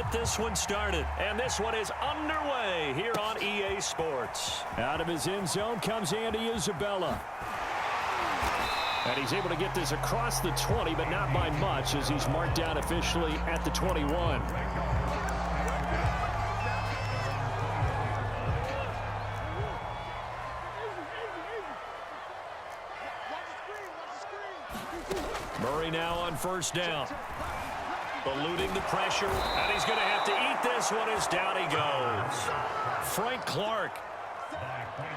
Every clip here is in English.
get this one started. And this one is underway here on EA Sports. Out of his end zone comes Andy Isabella. And he's able to get this across the 20, but not by much as he's marked down officially at the 21. Murray now on first down. Eluding the pressure, and he's going to have to eat this one as down he goes. Frank Clark.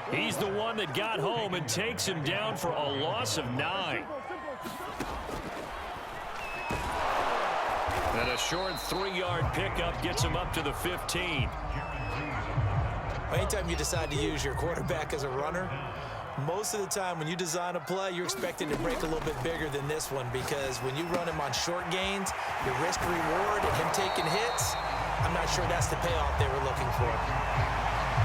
He's the one that got home and takes him down for a loss of 9. And a short 3-yard pickup gets him up to the 15. Anytime you decide to use your quarterback as a runner, most of the time when you design a play, you're expecting to break a little bit bigger than this one, because when you run him on short gains, your risk-reward and him taking hits, I'm not sure that's the payoff they were looking for.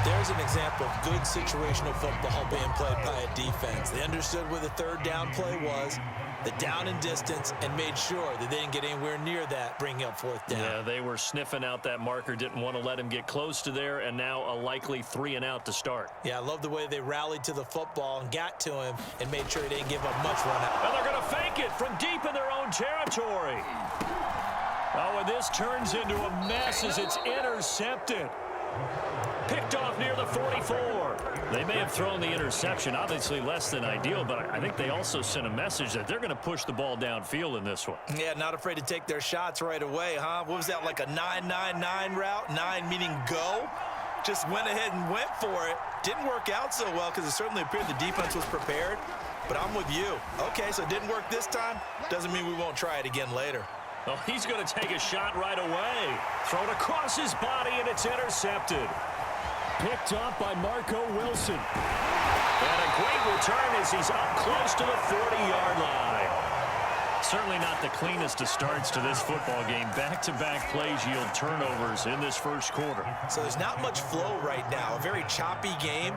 There's an example of good situational football being played by a defense. They understood where the third down play was, the down and distance, and made sure that they didn't get anywhere near that, bringing up fourth down. Yeah, they were sniffing out that marker, didn't want to let him get close to there, and now a likely 3-and-out to start. Yeah, I love the way they rallied to the football and got to him and made sure he didn't give up much run out. And they're going to fake it from deep in their own territory. Oh, and this turns into a mess as it's intercepted. Picked off near the 44. They may have thrown the interception, obviously less than ideal, but I think they also sent a message that they're going to push the ball downfield in this one. Yeah, not afraid to take their shots right away, huh? What was that, like a 9-9-9 route? 9 meaning go? Just went ahead and went for it. Didn't work out so well because it certainly appeared the defense was prepared, but I'm with you. Okay, so it didn't work this time. Doesn't mean we won't try it again later. Oh, he's going to take a shot right away. Thrown across his body, and it's intercepted. Picked off by Marco Wilson. And a great return as he's up close to the 40-yard line. Certainly not the cleanest of starts to this football game. Back-to-back plays yield turnovers in this first quarter. So there's not much flow right now. A very choppy game.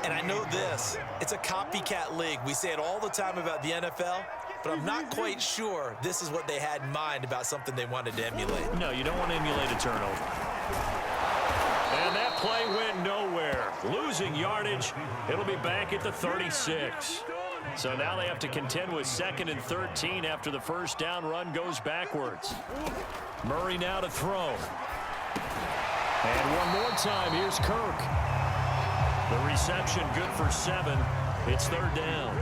And I know this. It's a copycat league. We say it all the time about the NFL. But I'm not quite sure this is what they had in mind about something they wanted to emulate. No, you don't want to emulate a turnover. And that play went nowhere. Losing yardage. It'll be back at the 36. So now they have to contend with 2nd and 13 after the first down run goes backwards. Murray now to throw. And one more time, here's Kirk. The reception good for 7. It's 3rd down.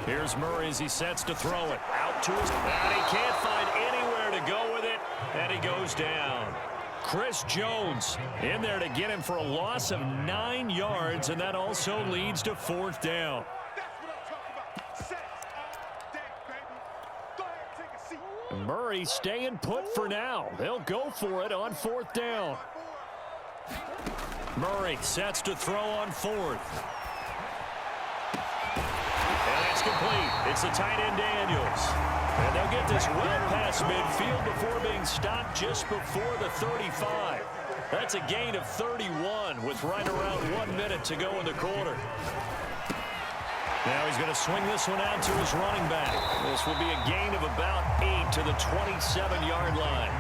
Here's Murray as he sets to throw it. Out to his... And he can't find anywhere to go with it. And he goes down. Chris Jones in there to get him for a loss of 9 yards. And that also leads to 4th down. Murray staying put for now. They'll go for it on 4th down. Murray sets to throw on 4th. And that's complete. It's the tight end Daniels. And they'll get this well past midfield before being stopped just before the 35. That's a gain of 31 with right around 1 minute to go in the quarter. Now he's going to swing this one out to his running back. This will be a gain of about 8 to the 27-yard line.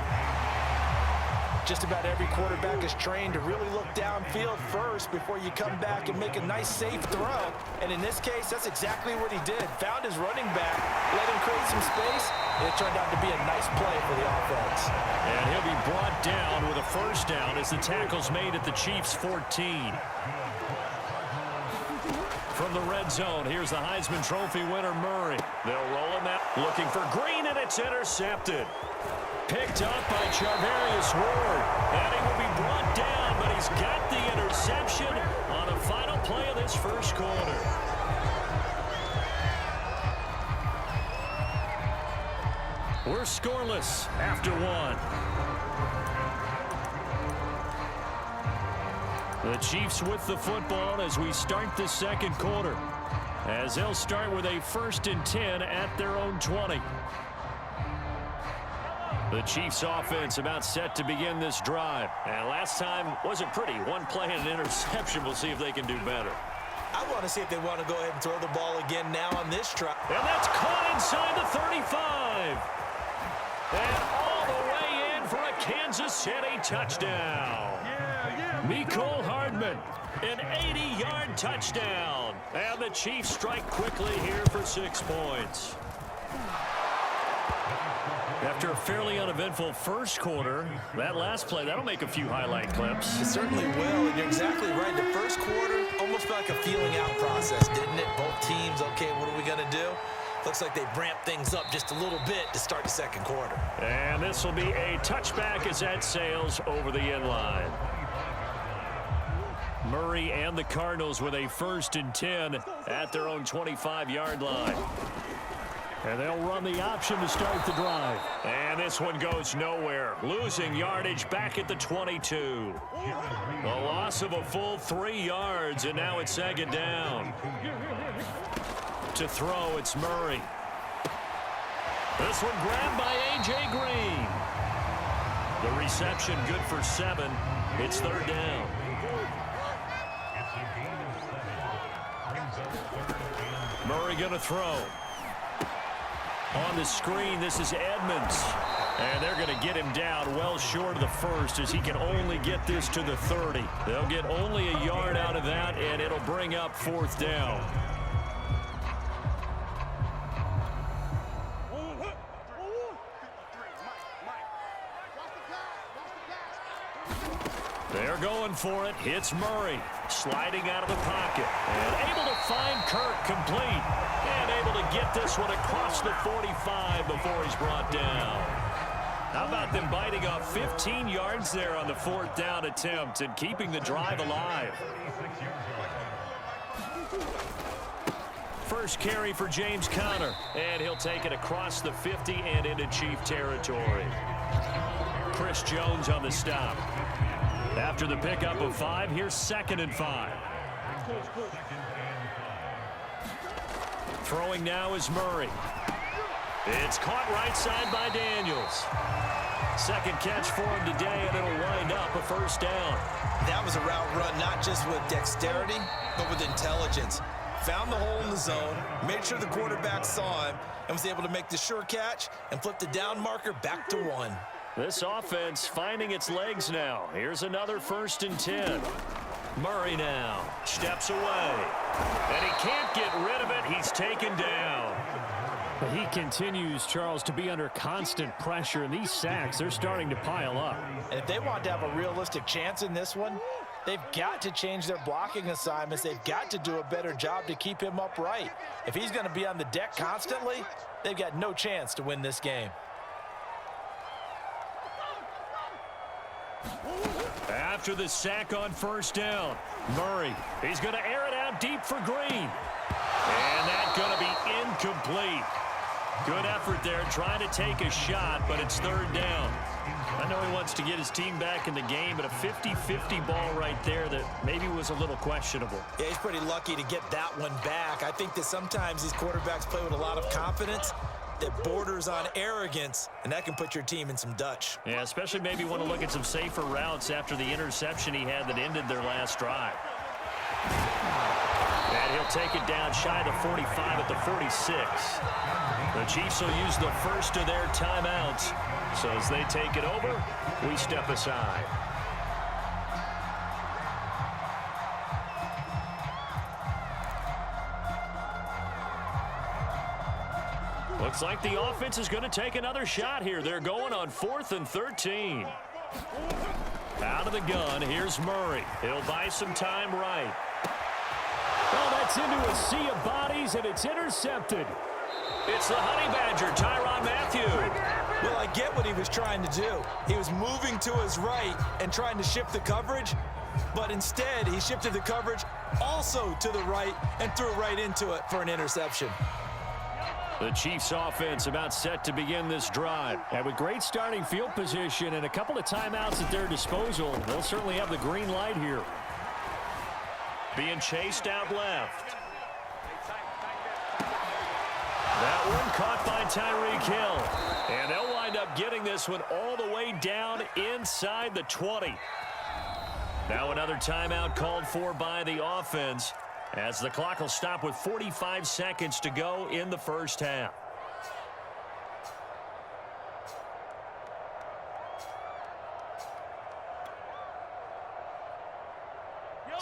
Just about every quarterback is trained to really look downfield first before you come back and make a nice, safe throw. And in this case, that's exactly what he did. Found his running back, let him create some space, and it turned out to be a nice play for the offense. And he'll be brought down with a first down as the tackle's made at the Chiefs' 14. From the red zone, here's the Heisman Trophy winner, Murray. They'll roll him out, looking for Green, and it's intercepted. Picked up by Charvarius Ward. And he will be brought down, but he's got the interception on the final play of this first quarter. We're scoreless after 1. The Chiefs with the football as we start the second quarter, as they'll start with a 1st and 10 at their own 20. The Chiefs offense about set to begin this drive. And last time wasn't pretty. 1 play and an interception. We'll see if they can do better. I want to see if they want to go ahead and throw the ball again now on this drive. And that's caught inside the 30. And all the way in for a Kansas City touchdown. Mecole Hardman, an 80-yard touchdown. And the Chiefs strike quickly here for 6 points. After a fairly uneventful first quarter, that last play, that'll make a few highlight clips. It certainly will, and you're exactly right. The first quarter almost felt like a feeling out process, didn't it? Both teams, okay, what are we going to do? Looks like they ramped things up just a little bit to start the second quarter. And this will be a touchback as that sails over the end line. Murray and the Cardinals with a 1st and 10 at their own 25-yard line. And they'll run the option to start the drive. And this one goes nowhere. Losing yardage back at the 22. A loss of a full 3 yards, and now it's 2nd down. To throw, it's Murray. This one grabbed by A.J. Green. The reception good for 7. It's 3rd down. Murray going to throw. On the screen, this is Edmonds. And they're going to get him down well short of the 1st as he can only get this to the 30. They'll get only a yard out of that, and it'll bring up 4th down. They're going for it. It's Murray sliding out of the pocket and able to find Kirk complete and able to get this one across the 45 before he's brought down. How about them biting off 15 yards there on the 4th down attempt and keeping the drive alive? First carry for James Conner, and he'll take it across the 50 and into Chief territory. Chris Jones on the stop. After the pickup of 5, here's 2nd and 5. Throwing now is Murray. It's caught right side by Daniels. 2nd catch for him today, and it'll wind up a 1st down. That was a route run not just with dexterity, but with intelligence. Found the hole in the zone, made sure the quarterback saw him, and was able to make the sure catch and flip the down marker back to 1. This offense finding its legs now. Here's another 1st and 10. Murray now steps away. And he can't get rid of it. He's taken down. He continues, Charles, to be under constant pressure, and these sacks, they're starting to pile up. And if they want to have a realistic chance in this one, they've got to change their blocking assignments. They've got to do a better job to keep him upright. If he's going to be on the deck constantly, they've got no chance to win this game. After the sack on 1st down, Murray, he's going to air it out deep for Green. And that's going to be incomplete. Good effort there, trying to take a shot, but it's 3rd down. I know he wants to get his team back in the game, but a 50-50 ball right there that maybe was a little questionable. Yeah, he's pretty lucky to get that one back. I think that sometimes these quarterbacks play with a lot of confidence that borders on arrogance, and that can put your team in some Dutch. Yeah, especially maybe want to look at some safer routes after the interception he had that ended their last drive. And he'll take it down shy of the 45 at the 46. The Chiefs will use the 1st of their timeouts. So as they take it over, we step aside. Looks like the offense is going to take another shot here. They're going on 4th and 13. Out of the gun, here's Murray. He'll buy some time right. Well, that's into a sea of bodies, and it's intercepted. It's the Honey Badger, Tyrann Mathieu. Well, I get what he was trying to do. He was moving to his right and trying to shift the coverage, but instead he shifted the coverage also to the right and threw right into it for an interception. The Chiefs offense about set to begin this drive. And with great starting field position and a couple of timeouts at their disposal, they'll certainly have the green light here. Being chased out left. That one caught by Tyreek Hill. And they'll wind up getting this one all the way down inside the 20. Now another timeout called for by the offense, as the clock will stop with 45 seconds to go in the 1st half.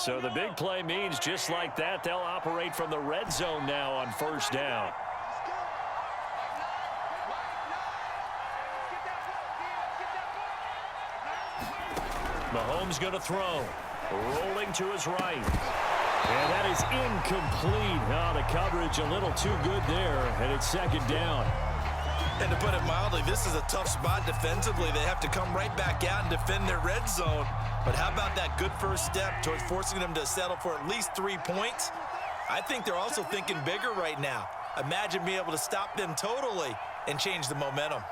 So the big play means just like that, they'll operate from the red zone now on first down. Mahomes going to throw. Rolling to his right. And that is incomplete. Oh, the coverage a little too good there, and it's second down. And to put it mildly, this is a tough spot defensively. They have to come right back out and defend their red zone. But how about that good first step towards forcing them to settle for at least 3 points? I think they're also thinking bigger right now. Imagine being able to stop them totally and change the momentum.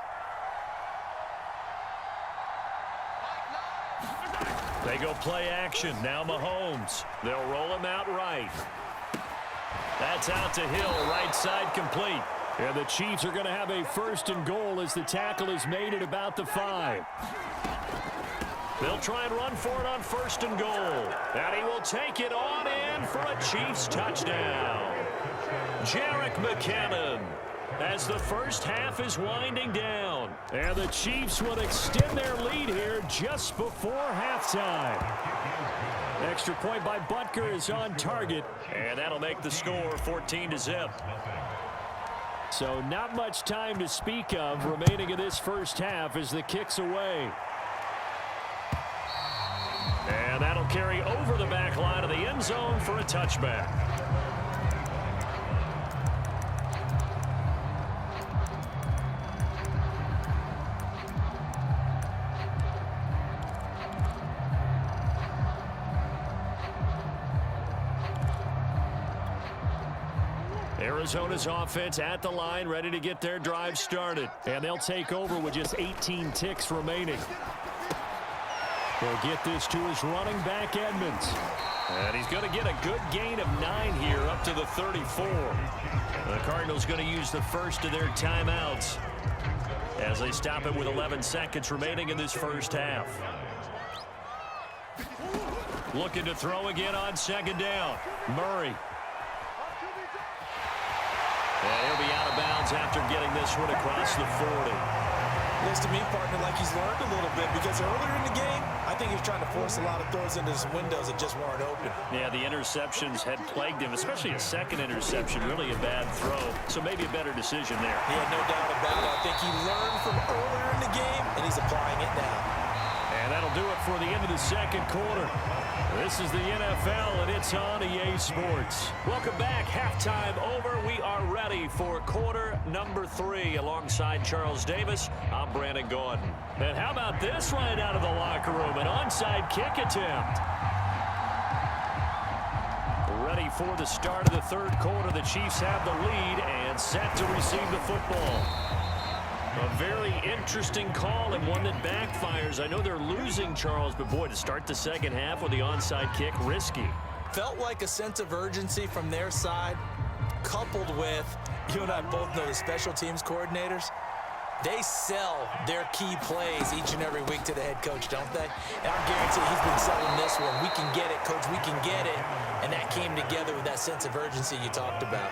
They go play action. Now Mahomes. They'll roll him out right. That's out to Hill. Right side complete. And the Chiefs are going to have a first and goal as the tackle is made at about the 5. They'll try and run for it on first and goal. And he will take it on in for a Chiefs touchdown. Jerick McKinnon as the first half is winding down. And the Chiefs will extend their lead here just before halftime. Extra point by Butker is on target. And that'll make the score 14-0. So not much time to speak of remaining in this first half as the kick's away. And that'll carry over the back line of the end zone for a touchback. Arizona's offense at the line, ready to get their drive started. And they'll take over with just 18 ticks remaining. They'll get this to his running back, Edmonds. And he's going to get a good gain of 9 here up to the 34. The Cardinals going to use the first of their timeouts as they stop it with 11 seconds remaining in this first half. Looking to throw again on second down. Murray. And he'll be out of bounds after getting this one across the 40. Looks to me, partner, like he's learned a little bit because earlier in the game, I think he was trying to force a lot of throws into some windows that just weren't open. Yeah, the interceptions had plagued him, especially a second interception, really a bad throw. So maybe a better decision there. Yeah, no doubt about it. I think he learned from earlier in the game, and he's applying it now. And that'll do it for the end of the second quarter. This is the NFL, and it's on EA Sports. Welcome back. Halftime over. We are ready for quarter number 3. Alongside Charles Davis, I'm Brandon Gordon. And how about this right out of the locker room? An onside kick attempt. Ready for the start of the third quarter. The Chiefs have the lead and set to receive the football. A very interesting call and one that backfires. I know they're losing, Charles, but boy, to start the second half with the onside kick, risky. Felt like a sense of urgency from their side, coupled with, you and I both know the special teams coordinators, they sell their key plays each and every week to the head coach, don't they? And I guarantee he's been selling this one. We can get it, coach, we can get it. And that came together with that sense of urgency you talked about.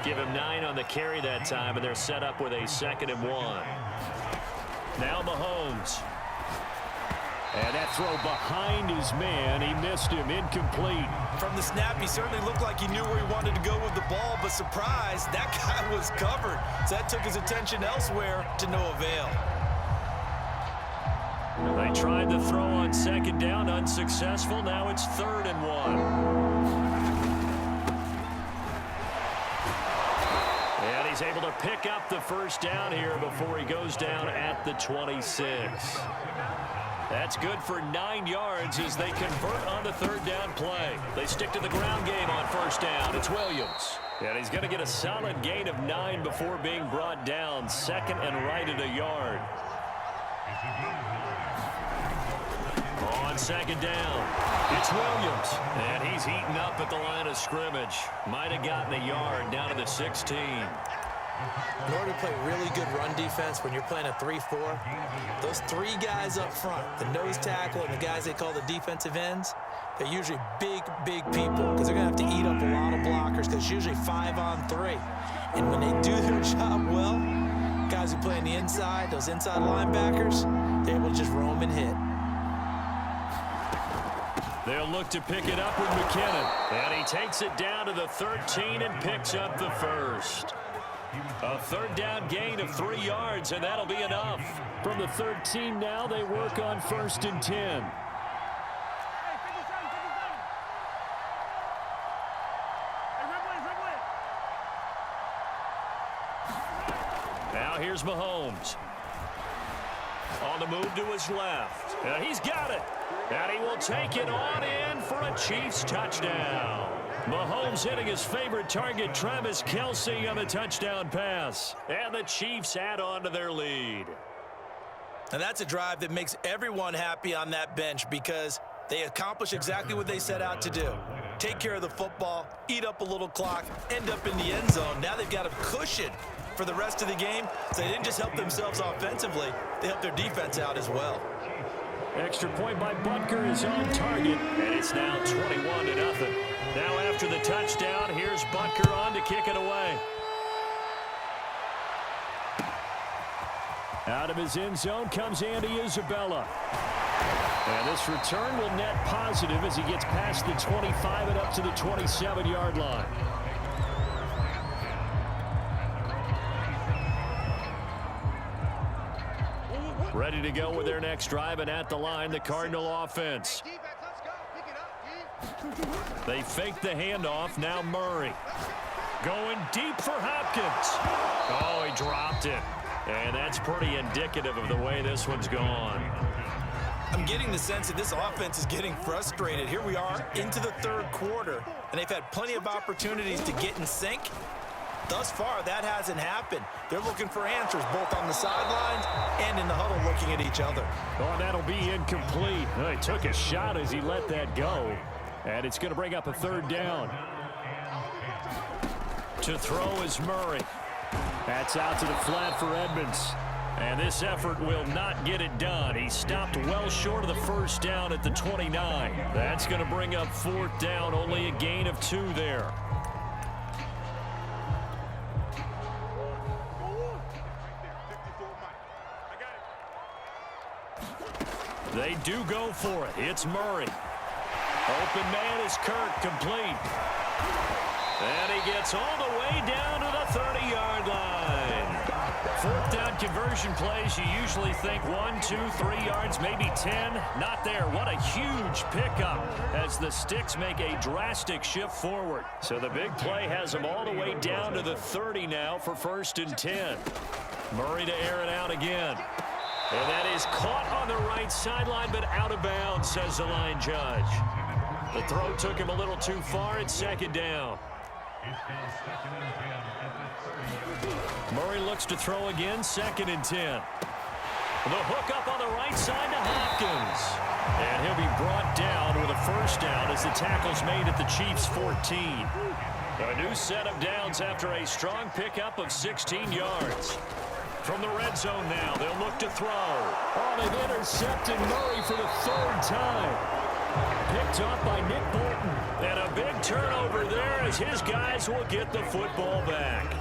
Give him 9 on the carry that time, and they're set up with a 2nd and 1. Now Mahomes. And that throw behind his man. He missed him. Incomplete. From the snap, he certainly looked like he knew where he wanted to go with the ball, but surprise, that guy was covered. So that took his attention elsewhere to no avail. They tried the throw on second down, unsuccessful. Now it's 3rd and 1. And he's able to pick up the first down here before he goes down at the 26. That's good for 9 yards as they convert on the third down play. They stick to the ground game on first down. It's Williams. And he's going to get a solid gain of 9 before being brought down. 2nd and right at a yard. On second down, it's Williams. And he's heating up at the line of scrimmage. Might have gotten a yard down to the 16. In order to play really good run defense when you're playing a 3-4, those 3 guys up front, the nose tackle and the guys they call the defensive ends, they're usually big, big people because they're going to have to eat up a lot of blockers because it's usually 5 on 3. And when they do their job well, guys who play on the inside, those inside linebackers, they're able to just roam and hit. They'll look to pick it up with McKinnon. And he takes it down to the 13 and picks up the first. A third down gain of 3 yards, and that'll be enough. From the 13 now, they work on 1st and 10. Now here's Mahomes. On the move to his left. And he's got it. And he will take it on in for a Chiefs touchdown. Mahomes hitting his favorite target, Travis Kelce, on the touchdown pass. And the Chiefs add on to their lead. And that's a drive that makes everyone happy on that bench because they accomplish exactly what they set out to do. Take care of the football, eat up a little clock, end up in the end zone. Now they've got a cushion for the rest of the game, so they didn't just help themselves offensively, they helped their defense out as well. Extra point by Butker is on target, and it's now 21-0. Now after the touchdown, here's Butker on to kick it away. Out of his end zone comes Andy Isabella. And this return will net positive as he gets past the 25 and up to the 27-yard line. Ready to go with their next drive, and at the line, the Cardinal offense. They fake the handoff. Now Murray. Going deep for Hopkins. Oh, he dropped it. And that's pretty indicative of the way this one's gone. I'm getting the sense that this offense is getting frustrated. Here we are into the third quarter, and they've had plenty of opportunities to get in sync. Thus far, that hasn't happened. They're looking for answers both on the sidelines and in the huddle looking at each other. Oh, that'll be incomplete. He took a shot as he let that go. And it's going to bring up a third down. To throw is Murray. That's out to the flat for Edmonds. And this effort will not get it done. He stopped well short of the first down at the 29. That's going to bring up 4th down, only a gain of 2 there. They do go for it. It's Murray. Open man is Kirk, complete. And he gets all the way down to the 30-yard line. 4th down conversion plays, you usually think 1, 2, 3 yards, maybe 10. Not there. What a huge pickup as the Sticks make a drastic shift forward. So the big play has them all the way down to the 30 now for 1st and 10. Murray to air it out again. And that is caught on the right sideline, but out of bounds, says the line judge. The throw took him a little too far. It's 2nd down. Murray looks to throw again, 2nd and 10. The hook up on the right side to Hopkins. And he'll be brought down with a 1st down as the tackle's made at the Chiefs' 14. A new set of downs after a strong pickup of 16 yards. From the red zone now, they'll look to throw. Oh, they've intercepted Murray for the 3rd time. Picked up by Nick Bolton. And a big turnover there as his guys will get the football back.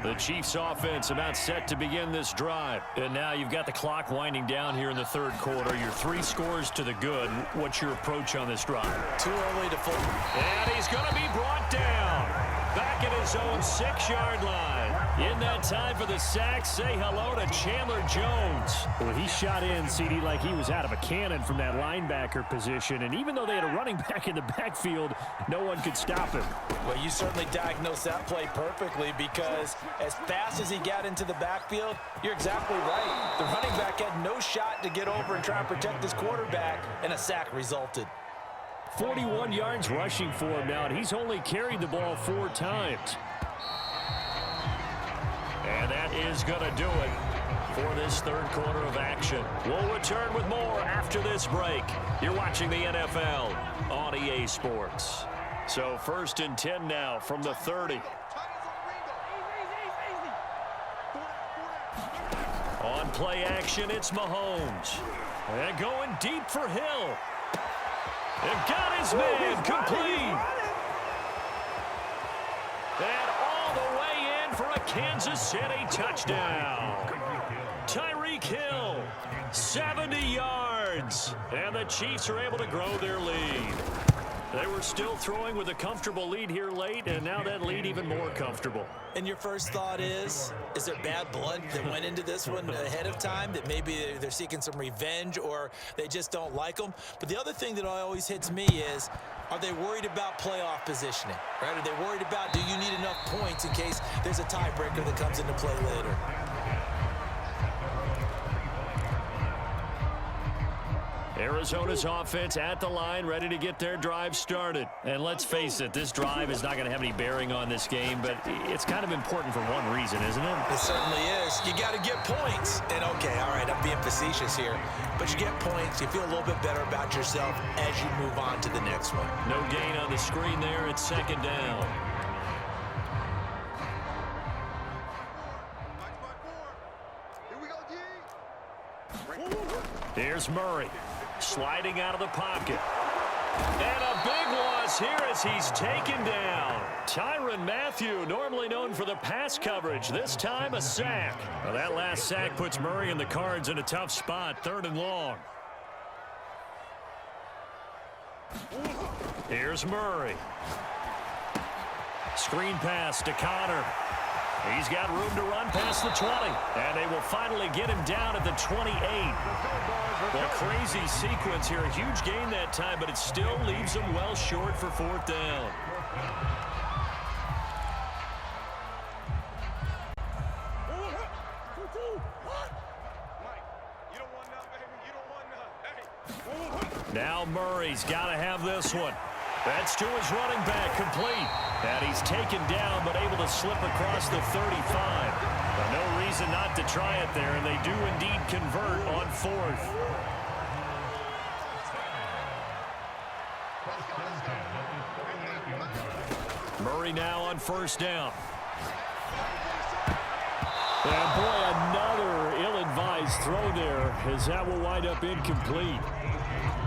The Chiefs offense about set to begin this drive. And now you've got the clock winding down here in the 3rd quarter. Your 3 scores to the good. What's your approach on this drive? Too early to fold. And he's going to be brought down. Back at his own 6-yard line. In that time for the sack, say hello to Chandler Jones. Well, he shot in, CD, like he was out of a cannon from that linebacker position. And even though they had a running back in the backfield, no one could stop him. Well, you certainly diagnosed that play perfectly because as fast as he got into the backfield, you're exactly right. The running back had no shot to get over and try and protect his quarterback, and a sack resulted. 41 yards rushing for him now, and he's only carried the ball 4 times. And that is going to do it for this 3rd quarter of action. We'll return with more after this break. You're watching the NFL on EA Sports. So 1st and 10 now from the 30. On play action, it's Mahomes. And going deep for Hill. And got his man complete. And all the way in for a Kansas City touchdown. Tyreek Hill, 70 yards. And the Chiefs are able to grow their lead. They were still throwing with a comfortable lead here late, and now that lead even more comfortable. And your first thought is there bad blood that went into this one ahead of time, that maybe they're seeking some revenge or they just don't like them? But the other thing that always hits me is, are they worried about playoff positioning, right? Are they worried about, do you need enough points in case there's a tiebreaker that comes into play later? Arizona's offense at the line, ready to get their drive started. And let's face it, this drive is not going to have any bearing on this game, but it's kind of important for one reason, isn't it? It certainly is. You got to get points. And okay, all right, I'm being facetious here, but you get points, you feel a little bit better about yourself as you move on to the next one. No gain on the screen there. It's second down. Here's Murray. Sliding out of the pocket. And a big loss here as he's taken down. Tyrann Mathieu, normally known for the pass coverage, this time a sack. Well, that last sack puts Murray and the Cards in a tough spot, 3rd and long. Here's Murray. Screen pass to Connor. He's got room to run past the 20. And they will finally get him down at the 28. Well, crazy sequence here. A huge gain that time, but it still leaves him well short for 4th down. Now Murray's got to have this one. That's to his running back, complete. And he's taken down, but able to slip across the 35. But no reason not to try it there, and they do indeed convert on 4th. Murray now on 1st down. And boy, another ill-advised throw there, as that will wind up incomplete.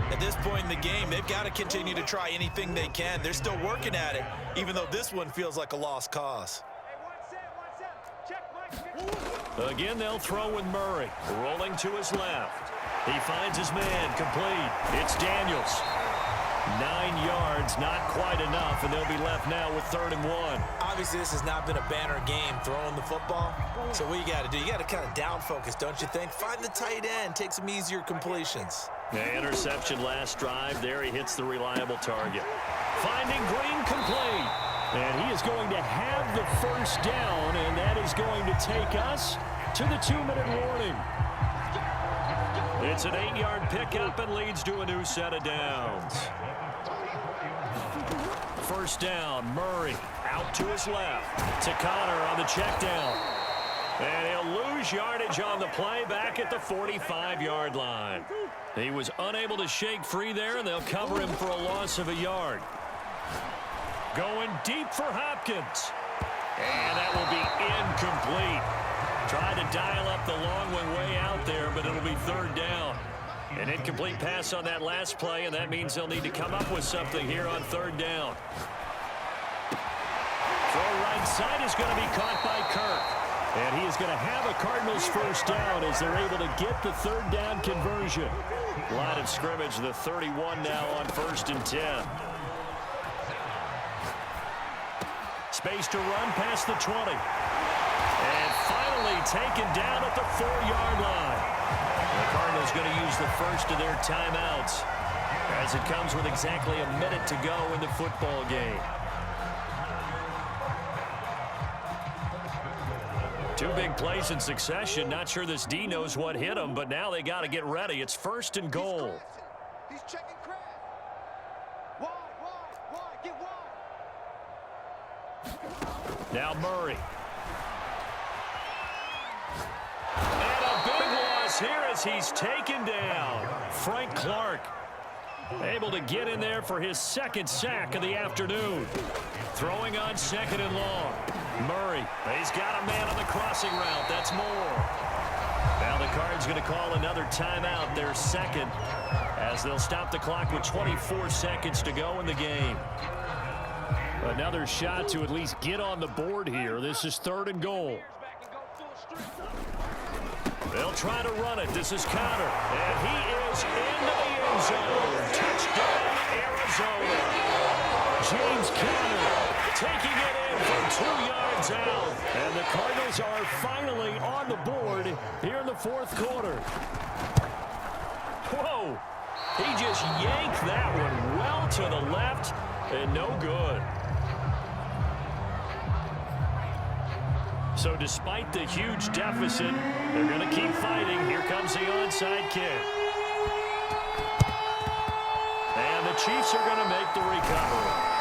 At this point in the game, they've got to continue to try anything they can. They're still working at it, even though this one feels like a lost cause. Again, they'll throw with Murray. Rolling to his left. He finds his man, complete. It's Daniels. 9 yards, not quite enough, and they'll be left now with 3rd and 1. Obviously, this has not been a banner game throwing the football. So what you got to do, you got to kind of down focus, don't you think? Find the tight end, take some easier completions. The interception last drive. There he hits the reliable target. Finding Green, complete. And he is going to have the 1st down, and that is going to take us to the 2-minute warning. It's an 8-yard pickup and leads to a new set of downs. 1st down, Murray out to his left. To Connor on the check down. And he'll lose yardage on the play back at the 45-yard line. He was unable to shake free there, and they'll cover him for a loss of a yard. Going deep for Hopkins. And that will be incomplete. Tried to dial up the long one way out there, but it'll be 3rd down. An incomplete pass on that last play, and that means they'll need to come up with something here on 3rd down. Throw right side is going to be caught by Kirk. And he is going to have a Cardinals 1st down as they're able to get the 3rd down conversion. Line of scrimmage, the 31 now on 1st and 10. Space to run past the 20. And finally taken down at the 4-yard line. The Cardinals going to use the first of their timeouts as it comes with exactly a minute to go in the football game. 2 big plays in succession. Not sure this D knows what hit him, but now they got to get ready. It's 1st and goal. He's checking Kraft. Wide, get wide. Now Murray. And a big loss here as he's taken down. Frank Clark able to get in there for his 2nd sack of the afternoon. Throwing on 2nd and long. Murray, he's got a man on the crossing route. That's more. Now the Cards going to call another timeout, their 2nd. as they'll stop the clock with 24 seconds to go in the game. Another shot to at least get on the board here. This is 3rd and goal. They'll try to run it. This is Conner. And he is into the end zone. Touchdown, Arizona. James Conner taking it in from 2 yards out. And the Cardinals are finally on the board here in the 4th quarter. Whoa. He just yanked that one well to the left and no good. So despite the huge deficit, they're going to keep fighting. Here comes the onside kick. And the Chiefs are going to make the recovery.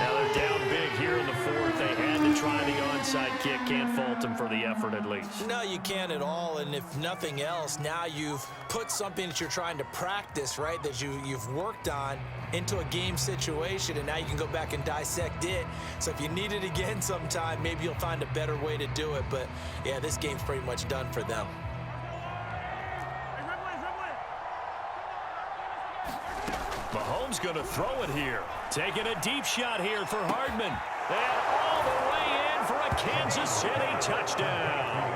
Now they're down big here in the 4th. They had to try the onside kick. Can't fault them for the effort at least. No, you can't at all. And if nothing else, now you've put something that you're trying to practice, right, that you've worked on into a game situation, and now you can go back and dissect it. So if you need it again sometime, maybe you'll find a better way to do it. But, yeah, this game's pretty much done for them. Mahomes going to throw it here. Taking a deep shot here for Hardman. And all the way in for a Kansas City touchdown.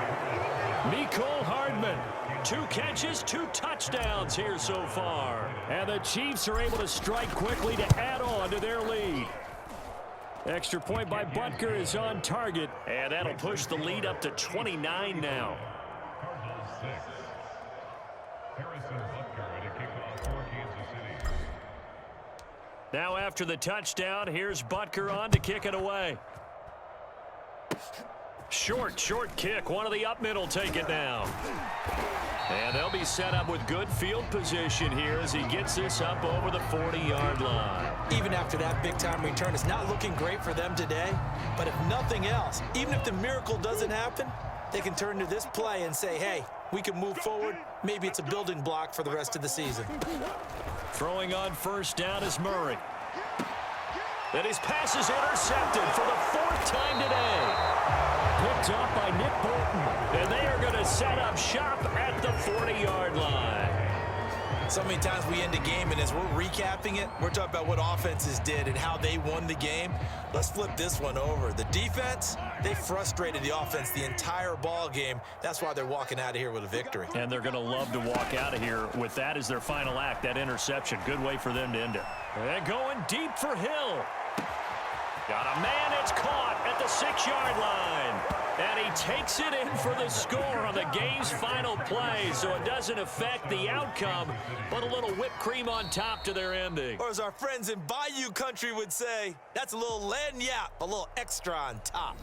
Mecole Hardman. 2 catches, 2 touchdowns here so far. And the Chiefs are able to strike quickly to add on to their lead. Extra point by Butker is on target. And that'll push the lead up to 29 now. Now after the touchdown, here's Butker on to kick it away. Short kick. One of the up middle take it down. And they'll be set up with good field position here as he gets this up over the 40-yard line. Even after that big-time return, it's not looking great for them today. But if nothing else, even if the miracle doesn't happen, they can turn to this play and say, hey, we can move forward. Maybe it's a building block for the rest of the season. Throwing on 1st down is Murray. And his pass is intercepted for the 4th time today. Picked up by Nick Bolton. And they are going to set up shop at the 40-yard line. So many times we end a game, and as we're recapping it, we're talking about what offenses did and how they won the game. Let's flip this one over. The defense, they frustrated the offense the entire ball game. That's why they're walking out of here with a victory. And they're going to love to walk out of here with that as their final act, that interception. Good way for them to end it. And going deep for Hill. Got a man, it's caught at the 6-yard line. And he takes it in for the score on the game's final play, so it doesn't affect the outcome, but a little whipped cream on top to their ending. Or as our friends in Bayou Country would say, that's a little lagniappe, a little extra on top.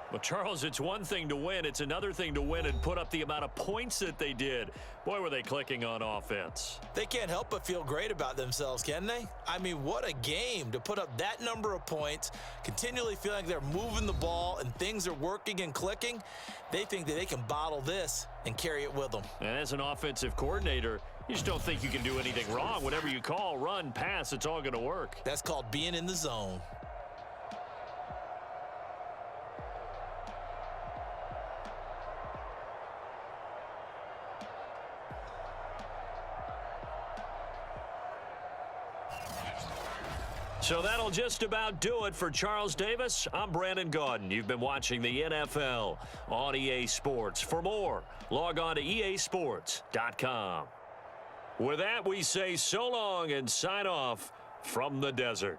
Well, Charles, it's one thing to win. It's another thing to win and put up the amount of points that they did. Boy, were they clicking on offense. They can't help but feel great about themselves, can they? I mean, what a game to put up that number of points, continually feeling like they're moving the ball and things are working and clicking. They think that they can bottle this and carry it with them. And as an offensive coordinator, you just don't think you can do anything wrong. Whatever you call, run, pass, it's all going to work. That's called being in the zone. So that'll just about do it for Charles Davis. I'm Brandon Gaudin. You've been watching the NFL on EA Sports. For more, log on to easports.com. With that, we say so long and sign off from the desert.